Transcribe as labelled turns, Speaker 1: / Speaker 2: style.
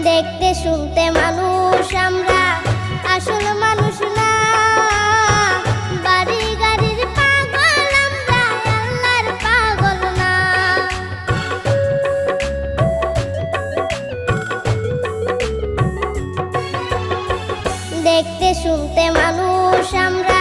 Speaker 1: দেখতে শুনতে মানুষ আমরা, আসল মানুষ না। বাড়ি গাড়ির পাগল আমরা, আল্লাহর পাগল না। দেখতে শুনতে মানুষ আমরা,